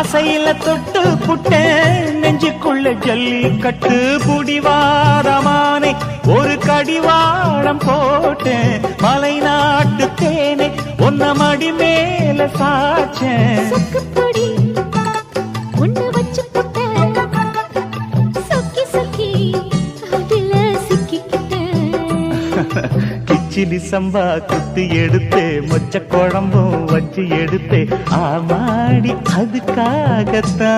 ஆசையில தொட்டு புட்டேன் நெஞ்சுக்குள்ள ஜல்லிக்கட்டு புடிவாரமானே ஒரு கடிவாளம் போட்டேன் மலை நாட்டு தேனே ஒன்ன மடி மேல சாச்சேன் கிச்சிலி சம்பா குத்தி எடுத்தே மொச்ச குழம்பும் வச்சு எடுத்தே ஆமாடி அதுக்காகத்தான்